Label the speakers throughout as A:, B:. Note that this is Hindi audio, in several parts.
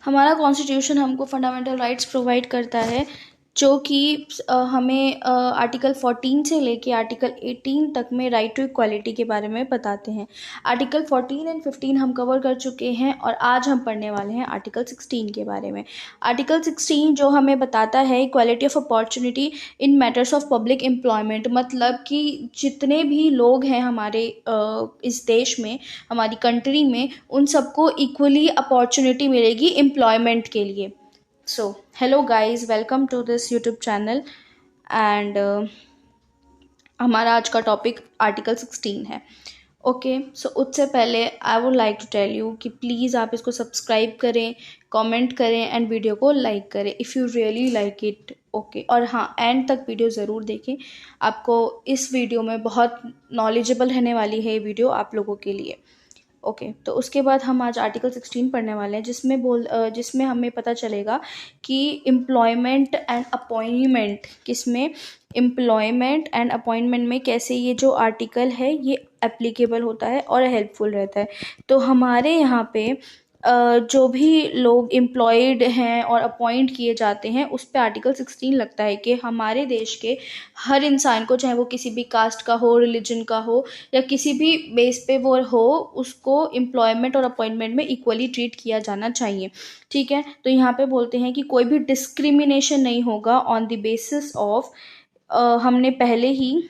A: हमारा कॉन्स्टिट्यूशन हमको फंडामेंटल राइट्स प्रोवाइड करता है, जो कि हमें आर्टिकल 14 से लेके आर्टिकल 18 तक में राइट टू इक्वालिटी के बारे में बताते हैं। आर्टिकल 14 एंड 15 हम कवर कर चुके हैं और आज हम पढ़ने वाले हैं आर्टिकल 16 के बारे में। आर्टिकल 16 जो हमें बताता है equality of opportunity in matters of public employment, मतलब कि जितने भी लोग हैं हमारे इस देश में, हमारी कंट्री में, उन सबको इक्वली अपॉर्चुनिटी मिलेगी एम्प्लॉयमेंट के लिए। So hello guys, welcome to this YouTube channel and हमारा आज का टॉपिक आर्टिकल 16 है। ओके, सो उससे पहले I would like to tell you कि प्लीज़ आप इसको सब्सक्राइब करें, कमेंट करें एंड वीडियो को लाइक करें if you really like it. Okay, और हाँ, एंड तक वीडियो ज़रूर देखें, आपको इस वीडियो में बहुत नॉलेजेबल रहने वाली है ये वीडियो आप लोगों के लिए। ओके, तो उसके बाद हम आज आर्टिकल 16 पढ़ने वाले हैं, जिसमें हमें पता चलेगा कि employment and appointment employment and appointment में कैसे ये जो आर्टिकल है ये एप्लीकेबल होता है और हेल्पफुल रहता है। तो हमारे यहाँ पे जो भी लोग एम्प्लॉयड हैं और अपॉइंट किए जाते हैं उस पे आर्टिकल 16 लगता है कि हमारे देश के हर इंसान को, चाहे वो किसी भी कास्ट का हो, रिलीजन का हो या किसी भी बेस पे वो हो, उसको एम्प्लॉयमेंट और अपॉइंटमेंट में इक्वली ट्रीट किया जाना चाहिए। ठीक है, तो यहाँ पे बोलते हैं कि कोई भी डिस्क्रिमिनेशन नहीं होगा ऑन द बेसिस ऑफ, हमने पहले ही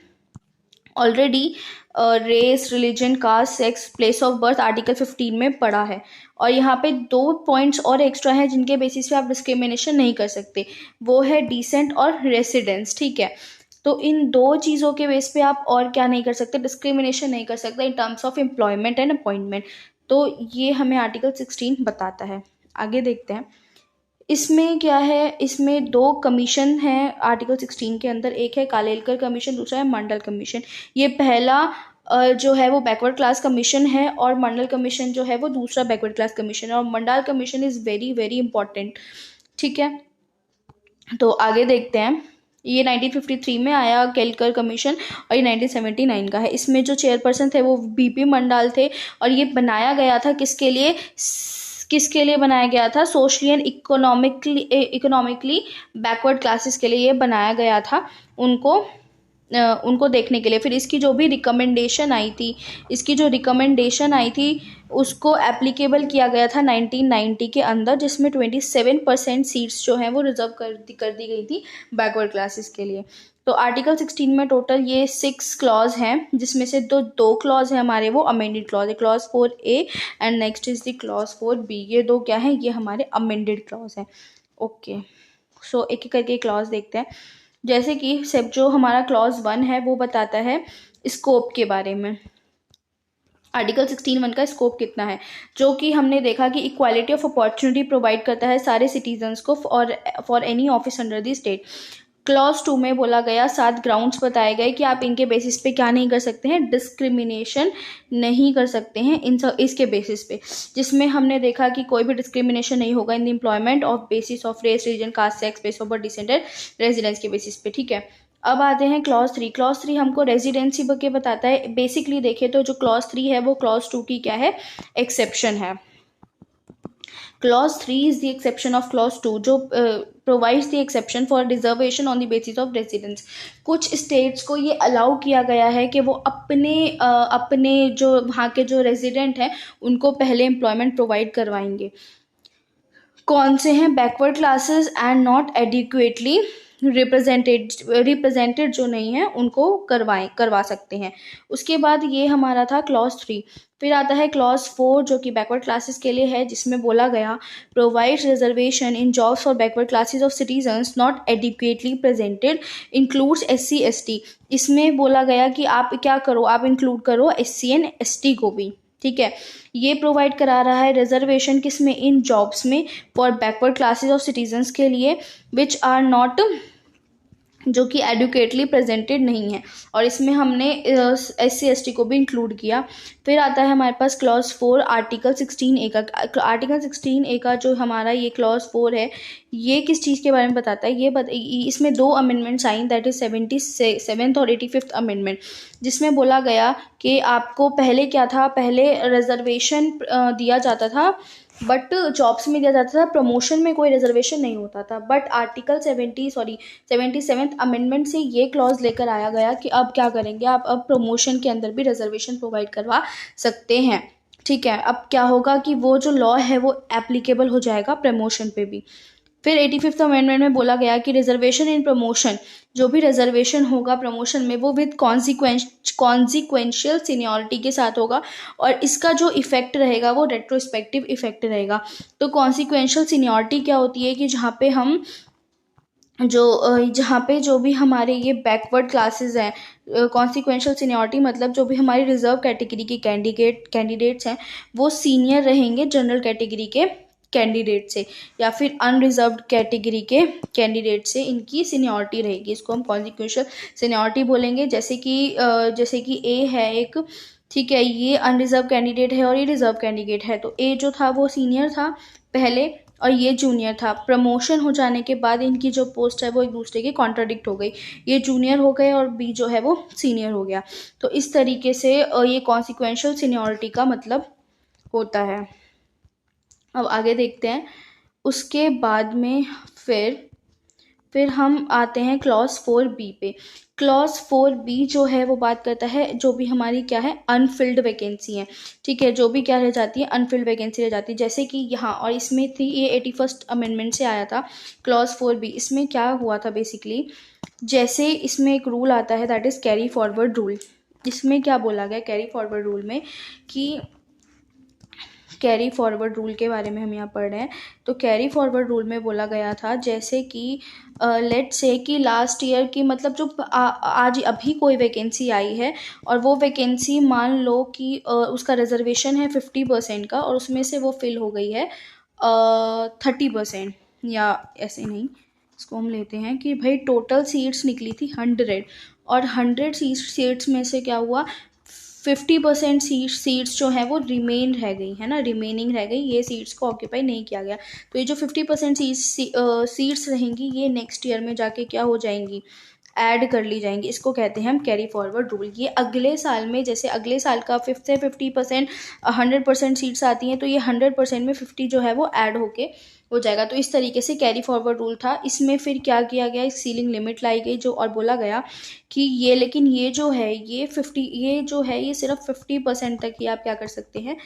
A: already race, religion, caste, sex, place of birth article 15 में पढ़ा है। और यहाँ पे 2 पॉइंट्स और एक्स्ट्रा हैं जिनके बेसिस पे आप डिस्क्रिमिनेशन नहीं कर सकते, वो है डिसेंट और रेसिडेंस। ठीक है, तो इन 2 चीज़ों के बेस पे आप और क्या नहीं कर सकते, डिस्क्रिमिनेशन नहीं कर सकते in terms of employment and appointment. तो ये हमें आर्टिकल 16 बताता है। आगे देखते हैं इसमें क्या है। इसमें 2 कमीशन हैं आर्टिकल 16 के अंदर, एक है कालेलकर कमीशन, दूसरा है मंडल कमीशन। ये पहला जो है वो बैकवर्ड क्लास कमीशन है और मंडल कमीशन जो है वो दूसरा बैकवर्ड क्लास कमीशन है, और Mandal commission is very very important. ठीक है, तो आगे देखते हैं। ये 1953 में आया केलकर कमीशन और ये 1979 का है। इसमें जो चेयरपर्सन थे वो बीपी मंडाल थे और ये बनाया गया था किसके लिए बनाया गया था? Socially and economically backward classes के लिए ये बनाया गया था, उनको देखने के लिए। फिर इसकी जो रिकमेंडेशन आई थी उसको एप्लीकेबल किया गया था 1990 के अंदर, जिसमें 27% सीट्स जो हैं वो रिजर्व कर दी गई थी बैकवर्ड क्लासेस के लिए। तो आर्टिकल 16 में टोटल ये 6 क्लॉज हैं, जिसमें से दो क्लॉज हैं हमारे वो अमेंडेड क्लॉज है, clause 4A and next is the clause 4B। ये 2 क्या है? ये हमारे अमेंडेड क्लॉज हैं। ओके, सो एक एक करके क्लॉज देखते हैं। जैसे कि सब जो हमारा क्लॉज 1 है वो बताता है स्कोप के बारे में। आर्टिकल 16(1) का स्कोप कितना है, जो कि हमने देखा कि इक्वालिटी ऑफ अपॉर्चुनिटी प्रोवाइड करता है सारे सिटीजन्स को for any office under the state. Clause 2 में बोला गया 7 ग्राउंड्स बताए गए कि आप इनके बेसिस पे क्या नहीं कर सकते हैं, डिस्क्रिमिनेशन नहीं कर सकते हैं इसके बेसिस पे, जिसमें हमने देखा कि कोई भी डिस्क्रिमिनेशन नहीं होगा in the employment of basis of race, religion, caste, sex, place of birth, descent and residence के बेसिस पे। ठीक है, अब आते हैं क्लॉज 3। क्लॉज 3 हमको रेजिडेंसी के बताता है। बेसिकली देखें तो जो क्लॉज 3 है वो क्लॉज 2 की क्या है? एक्सेप्शन है। Clause 3 is the exception of clause 2, जो provides the exception for reservation on the basis of residence. कुछ स्टेट्स को ये अलाउ किया गया है कि वो अपने जो वहाँ के जो रेजिडेंट हैं उनको पहले एम्प्लॉयमेंट प्रोवाइड करवाएंगे। कौन से हैं? Backward classes and not adequately represented जो नहीं है उनको करवा सकते हैं। उसके बाद ये हमारा था क्लॉज 3। फिर आता है क्लॉज 4 जो कि बैकवर्ड क्लासेस के लिए है, जिसमें बोला गया provides reservation in jobs for backward classes of citizens not adequately presented includes SC ST। इसमें बोला गया कि आप क्या करो, आप इंक्लूड करो SC एंड ST को भी। ठीक है, ये प्रोवाइड करा रहा है रिजर्वेशन किसमें? इन जॉब्स में for backward classes of citizens के लिए विच आर नॉट, जो कि एडुकेटली प्रेजेंटेड नहीं है, और इसमें हमने SC ST को भी इंक्लूड किया। फिर आता है हमारे पास क्लॉज 4 आर्टिकल 16A का। आर्टिकल 16A का जो हमारा ये क्लॉज 4 है, ये किस चीज़ के बारे में बताता है? इसमें 2 amendments I, that is 77th और 85th अमेंडमेंट, जिसमें बोला गया कि आपको पहले क्या था, पहले रिजर्वेशन दिया जाता था बट जॉब्स में दिया जाता था, प्रमोशन में कोई रिजर्वेशन नहीं होता था। बट आर्टिकल 77th अमेंडमेंट से ये क्लॉज लेकर आया गया कि अब क्या करेंगे, आप अब प्रमोशन के अंदर भी रिजर्वेशन प्रोवाइड करवा सकते हैं। ठीक है, अब क्या होगा कि वो जो लॉ है वो एप्लीकेबल हो जाएगा प्रमोशन पे भी। फिर 85th अमेंडमेंट में बोला गया कि रिजर्वेशन इन प्रमोशन, जो भी रिजर्वेशन होगा प्रमोशन में वो विद कॉन्सिक्वेंशियल सीनियरिटी के साथ होगा, और इसका जो इफेक्ट रहेगा वो रेट्रोस्पेक्टिव इफेक्ट रहेगा। तो कॉन्सिक्वेंशियल सीनियरिटी क्या होती है कि जहाँ पे हम जहाँ पे जो भी हमारे ये बैकवर्ड क्लासेस हैं, कॉन्सिक्वेंशियल सीनियरिटी मतलब जो भी हमारी रिजर्व कैटेगरी के कैंडिडेट्स हैं वो सीनियर रहेंगे जनरल कैटेगरी के कैंडिडेट से, या फिर अनरिजर्व्ड कैटेगरी के कैंडिडेट से इनकी सीनियरिटी रहेगी। इसको हम कॉन्सिक्वेंशियल सीनियरिटी बोलेंगे। जैसे कि ए है एक, ठीक है, ये अनरिजर्व कैंडिडेट है और ये रिजर्व कैंडिडेट है। तो ए जो था वो सीनियर था पहले और ये जूनियर था। प्रमोशन हो जाने के बाद इनकी जो पोस्ट है वो एक दूसरे की कॉन्ट्राडिक्ट हो गई, ये जूनियर हो गए और बी जो है वो सीनियर हो गया। तो इस तरीके से ये कॉन्सिक्वेंशियल सीनियरिटी का मतलब होता है। अब आगे देखते हैं। उसके बाद में फिर हम आते हैं क्लॉज 4B पे। क्लॉज 4B जो है वो बात करता है जो भी हमारी क्या है, अनफिल्ड वैकेंसी है। ठीक है, जो भी क्या रह जाती है, अनफिल्ड वैकेंसी रह जाती है। जैसे कि यहाँ और इसमें थी, ये 81st अमेंडमेंट से आया था क्लॉज 4B। इसमें क्या हुआ था बेसिकली, जैसे इसमें एक रूल आता है that is carry forward rule. इसमें क्या बोला गया कैरी फॉरवर्ड रूल में कि कैरी फॉरवर्ड रूल के बारे में हम यहाँ पढ़ रहे हैं। तो कैरी फॉरवर्ड रूल में बोला गया था जैसे कि लेट से कि लास्ट ईयर की मतलब जो आज अभी कोई वैकेंसी आई है और वो वैकेंसी मान लो कि उसका रिजर्वेशन है 50% का और उसमें से वो फिल हो गई है 30%, या ऐसे नहीं, इसको हम लेते हैं कि भाई टोटल सीट्स निकली थी 100 और 100 सीट्स में से क्या हुआ, 50% सीट्स जो है वो रिमेन रह गई है ना, रिमेनिंग रह गई, ये सीट्स को ऑक्यूपाई नहीं किया गया। तो ये जो 50% सीट्स रहेंगी ये नेक्स्ट ईयर में जाके क्या हो जाएंगी, ऐड कर ली जाएंगी। इसको कहते हैं हम कैरी फॉरवर्ड रूल। ये अगले साल में, जैसे अगले साल का 50% 100% सीट्स आती हैं तो ये 100% में 50 जो है वो ऐड होके हो जाएगा। तो इस तरीके से कैरी फॉरवर्ड रूल था। इसमें फिर क्या किया गया, एक सीलिंग लिमिट लाई गई जो, और बोला गया कि ये, लेकिन ये जो है ये जो है ये सिर्फ 50% तक ही आप क्या कर सकते हैं,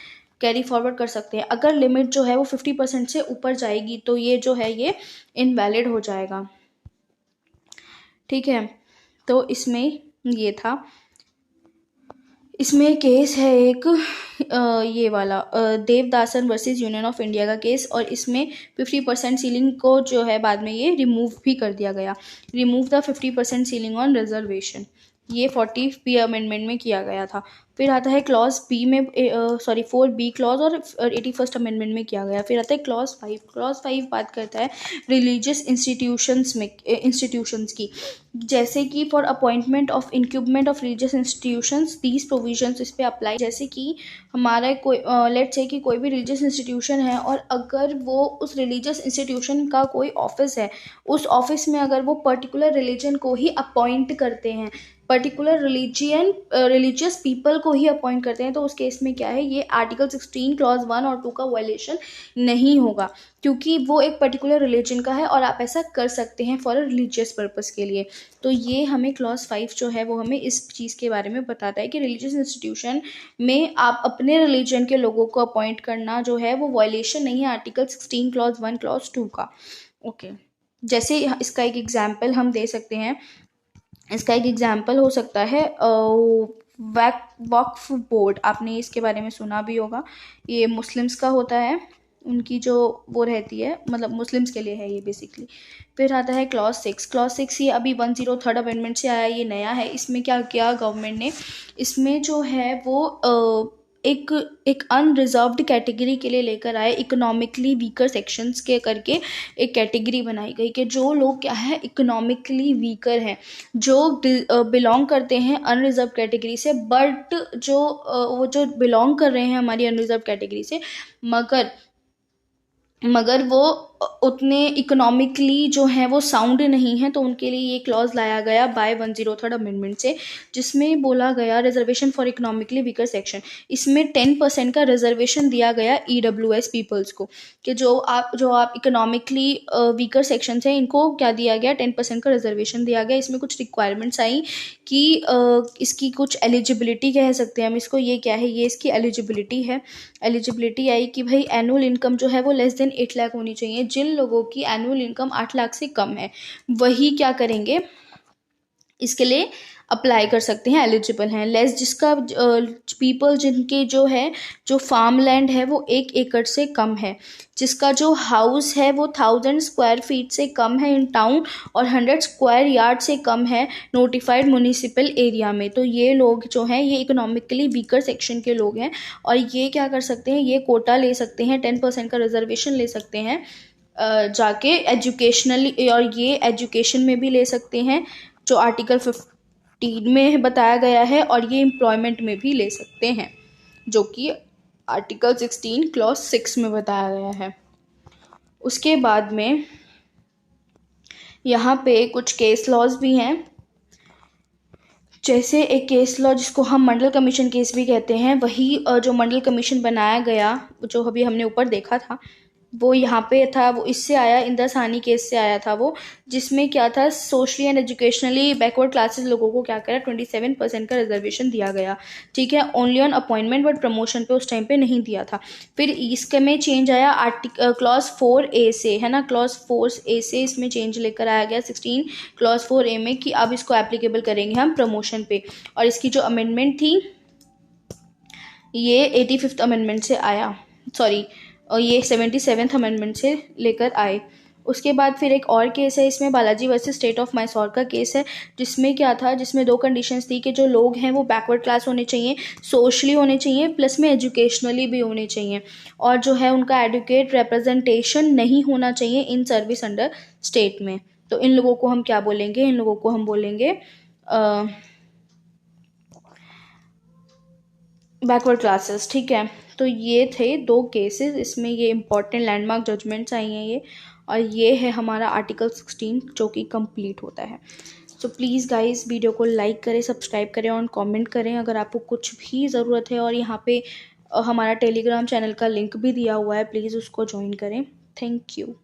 A: कैरी फॉरवर्ड कर सकते हैं। अगर लिमिट जो है वो 50% से ऊपर जाएगी तो ये जो है ये इनवैलिड हो जाएगा। ठीक है, तो इसमें ये था। इसमें केस है एक ये वाला Devadasan versus union of India का केस, और इसमें 50% सीलिंग को जो है बाद में ये रिमूव भी कर दिया गया। Remove the 50% ceiling on reservation, ये 40B अमेंडमेंट में किया गया था। फिर आता है क्लॉज बी में 4B क्लॉज और 81st अमेंडमेंट में किया गया। फिर आता है क्लॉज 5। क्लॉज 5 बात करता है रिलीजियस इंस्टीट्यूशंस की, जैसे कि for appointment of incumbent of religious institutions these provisions इस पे अप्लाई। जैसे कि हमारा कोई लेट्स से कि कोई भी रिलीजियस इंस्टीट्यूशन है और अगर वो उस रिलीजियस इंस्टीट्यूशन का कोई ऑफिस है, उस ऑफिस में अगर वो पर्टिकुलर रिलीजन को ही अपॉइंट करते हैं, पर्टिकुलर रिलीजियस पीपल को ही अपॉइंट करते हैं, तो उस केस में क्या है, ये आर्टिकल 16 क्लॉज 1 और 2 का वायलेशन नहीं होगा, क्योंकि वो एक पर्टिकुलर रिलीजन का है और आप ऐसा कर सकते हैं फॉर अ रिलीजियस पर्पस के लिए। तो ये हमें क्लॉज 5 जो है वो हमें इस चीज़ के बारे में बताता है कि रिलीजियस इंस्टीट्यूशन में आप अपने रिलीजन के लोगों को अपॉइंट करना जो है वो वायलेशन नहीं है आर्टिकल 16 क्लॉज 1 क्लॉज 2 का। ओके, जैसे इसका एक एग्जाम्पल हम दे सकते हैं, इसका एक एग्जाम्पल हो सकता है वक्फ बोर्ड, आपने इसके बारे में सुना भी होगा। ये मुस्लिम्स का होता है, उनकी जो वो रहती है, मतलब मुस्लिम्स के लिए है ये बेसिकली। फिर आता है क्लॉज 6। क्लॉज 6 ये अभी 103rd अमेंडमेंट से आया, ये नया है। इसमें क्या किया गवर्नमेंट ने, इसमें जो है वो एक अनरिजर्व्ड कैटेगरी के लिए लेकर आए, इकोनॉमिकली वीकर सेक्शंस के करके एक कैटेगरी बनाई गई कि जो लोग क्या है इकोनॉमिकली वीकर हैं, जो बिलोंग करते हैं अनरिजर्व कैटेगरी से, बट वो जो बिलोंग कर रहे हैं हमारी अनरिजर्व कैटेगरी से, मगर वो उतने इकोनॉमिकली जो हैं वो साउंड नहीं है, तो उनके लिए ये क्लॉज लाया गया बाय 103rd अमेंडमेंट से, जिसमें बोला गया reservation for economically weaker section. इसमें 10% का रिजर्वेशन दिया गया EWS पीपल्स को, कि जो आप इकोनॉमिकली वीकर सेक्शन है इनको क्या दिया गया, 10% का रिजर्वेशन दिया गया। इसमें कुछ रिक्वायरमेंट्स आई कि इसकी कुछ एलिजिबिलिटी कह सकते हैं हम इसको, ये क्या है, ये इसकी एलिजिबिलिटी है। एलिजिबिलिटी आई कि भाई एनुअल इनकम जो है वो लेस देन 8 लाख होनी चाहिए। जिन लोगों की एनुअल इनकम 8 लाख से कम है वही क्या करेंगे, इसके लिए अप्लाई कर सकते हैं, एलिजिबल हैं। लेस जिसका पीपल जिनके जो फार्म लैंड है वो 1 एकड़ से कम है, जिसका जो हाउस है वो 1000 स्क्वायर फीट से कम है इन टाउन और 100 स्क्वायर यार्ड से कम है नोटिफाइड म्यूनिसिपल एरिया में, तो ये लोग जो हैं ये इकोनॉमिकली वीकर सेक्शन के लोग हैं और ये क्या कर सकते हैं, ये कोटा ले सकते हैं, 10% का रिजर्वेशन ले सकते हैं जाके एजुकेशनली, और ये एजुकेशन में भी ले सकते हैं जो आर्टिकल 15 में बताया गया है, और ये एम्प्लॉयमेंट में भी ले सकते हैं जो कि आर्टिकल 16 क्लॉज 6 में बताया गया है। उसके बाद में यहाँ पे कुछ केस लॉज भी हैं, जैसे एक केस लॉ जिसको हम मंडल कमीशन केस भी कहते हैं, वही जो मंडल कमीशन बनाया गया जो अभी हमने ऊपर देखा था वो यहाँ पे था, वो इससे आया, इंदिरा साहनी केस से आया था वो, जिसमें क्या था, socially and educationally backward classes लोगों को क्या करा, 27% का रिजर्वेशन दिया गया, ठीक है, only on appointment, but promotion पे उस टाइम पे नहीं दिया था। फिर इसके में चेंज आया क्लॉज 4A से, है ना, क्लॉज 4A से इसमें चेंज लेकर आया गया 16 क्लॉज 4A में कि अब इसको एप्लीकेबल करेंगे हम प्रमोशन पे, और इसकी जो अमेंडमेंट थी ये 85th अमेंडमेंट से आया, सॉरी, और ये 77th अमेंडमेंट से लेकर आए। उसके बाद फिर एक और केस है, इसमें Balaji versus state of Mysore का केस है, जिसमें क्या था, जिसमें 2 कंडीशंस थी कि जो लोग हैं वो बैकवर्ड क्लास होने चाहिए, सोशली होने चाहिए, प्लस में एजुकेशनली भी होने चाहिए, और जो है उनका एडुकेट रिप्रेजेंटेशन नहीं होना चाहिए इन सर्विस अंडर स्टेट में। तो इन लोगों को हम क्या बोलेंगे, इन लोगों को हम बोलेंगे बैकवर्ड क्लासेस, ठीक है। तो ये थे 2 केसेस, इसमें ये इंपॉर्टेंट लैंडमार्क जजमेंट्स आई हैं ये, और ये है हमारा आर्टिकल 16 जो कि कंप्लीट होता है। सो प्लीज़ गाइस वीडियो को लाइक करें, सब्सक्राइब करें और कमेंट करें अगर आपको कुछ भी ज़रूरत है, और यहाँ पे हमारा टेलीग्राम चैनल का लिंक भी दिया हुआ है, प्लीज़ उसको ज्वाइन करें। Thank you.